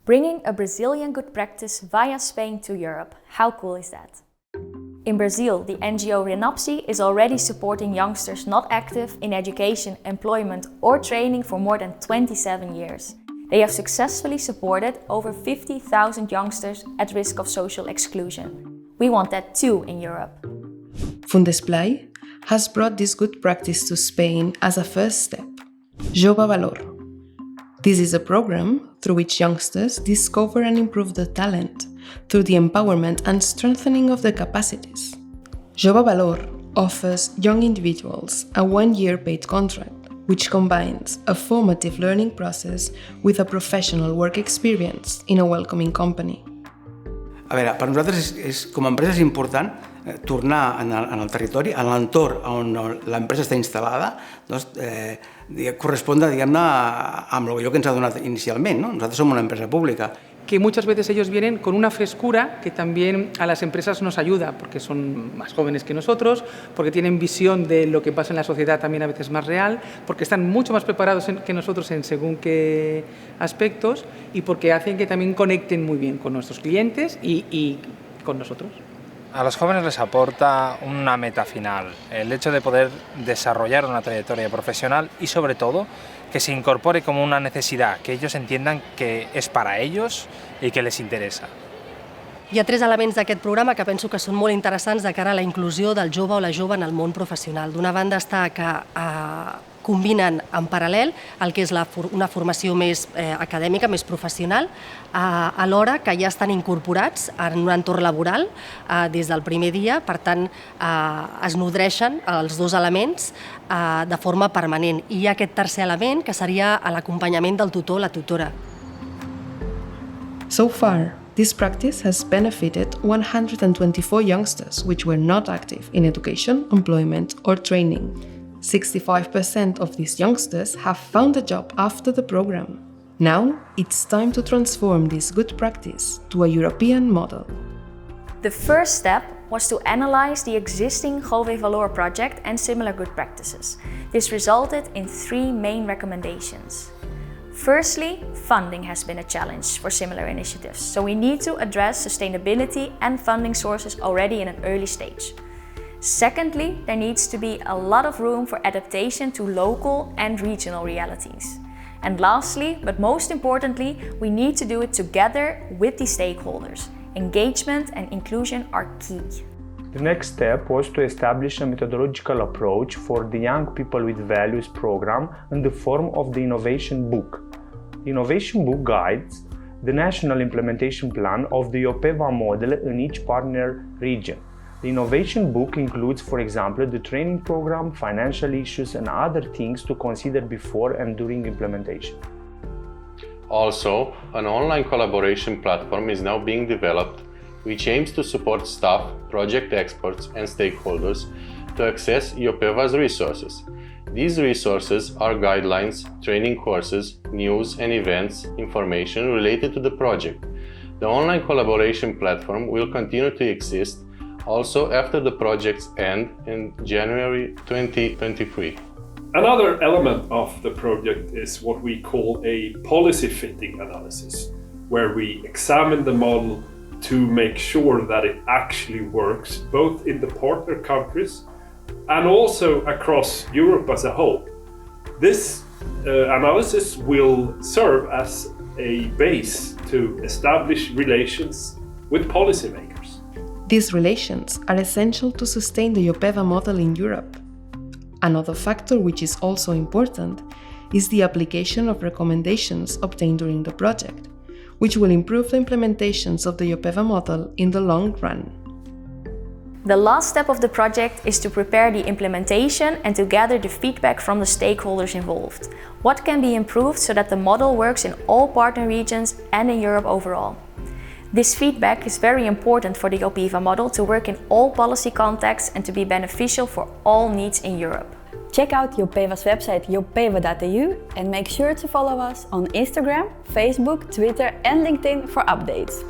Bringing a Brazilian good practice via Spain to Europe. How cool is that? In Brazil, the NGO Renapsi is already supporting youngsters not active in education, employment or training for more than 27 years. They have successfully supported over 50,000 youngsters at risk of social exclusion. We want that too in Europe. Fundesplai has brought this good practice to Spain as a first step. YoPeVa. This is a program through which youngsters discover and improve their talent through the empowerment and strengthening of their capacities. YoPeVa offers young individuals a 1-year paid contract, which combines a formative learning process with a professional work experience in a welcoming company. A veure, per nosaltres com a empresa és important tornar en el territori, en l'entorn on l'empresa està instal·lada, correspondre, diguem-ne, amb allò que ens ha donat inicialment, no? Nosaltres som una empresa pública. Que muchas veces ellos vienen con una frescura que también a las empresas nos ayuda, porque son más jóvenes que nosotros, porque tienen visión de lo que pasa en la sociedad también a veces más real, porque están mucho más preparados que nosotros en según qué aspectos y porque hacen que también conecten muy bien con nuestros clientes y con nosotros. A los jóvenes les aporta una meta final, el hecho de poder desarrollar una trayectoria profesional y sobre todo que se incorpore como una necesidad, que ellos entiendan que és para ellos i que les interessa. Hi ha 3 elements d'aquest programa que penso que són molt interessants de cara a la inclusió del jove o la jove en el món professional. D'una banda està que combinen en paral·lel el que és una formació més acadèmica, més professional, alhora que ja estan incorporats en un entorn laboral des del primer dia, per tant es nodreixen els 2 elements de forma permanent. I hi ha aquest tercer element que seria l'acompanyament del tutor o la tutora. So far, this practice has benefited 124 youngsters which were not active in education, employment or training. 65% of these youngsters have found a job after the program. Now, it's time to transform this good practice to a European model. The first step was to analyze the existing YoPeVa project and similar good practices. This resulted in 3 main recommendations. Firstly, funding has been a challenge for similar initiatives, so we need to address sustainability and funding sources already in an early stage. Secondly, there needs to be a lot of room for adaptation to local and regional realities. And lastly, but most importantly, we need to do it together with the stakeholders. Engagement and inclusion are key. The next step was to establish a methodological approach for the Young People with Values program in the form of the Innovation Book. The Innovation Book guides the national implementation plan of the YoPeVa model in each partner region. The Innovation Book includes, for example, the training program, financial issues and other things to consider before and during implementation. Also, an online collaboration platform is now being developed which aims to support staff, project experts and stakeholders to access YoPeVa's resources. These resources are guidelines, training courses, news and events, information related to the project. The online collaboration platform will continue to exist also after the project's end in January 2023. Another element of the project is what we call a policy fitting analysis, where we examine the model to make sure that it actually works both in the partner countries and also across Europe as a whole. This analysis will serve as a base to establish relations with policymakers. These relations are essential to sustain the YoPeVa model in Europe. Another factor which is also important is the application of recommendations obtained during the project, which will improve the implementations of the YoPeVa model in the long run. The last step of the project is to prepare the implementation and to gather the feedback from the stakeholders involved. What can be improved so that the model works in all partner regions and in Europe overall? This feedback is very important for the YoPeVa model to work in all policy contexts and to be beneficial for all needs in Europe. Check out YoPeVa's website yopeva.eu and make sure to follow us on Instagram, Facebook, Twitter and LinkedIn for updates.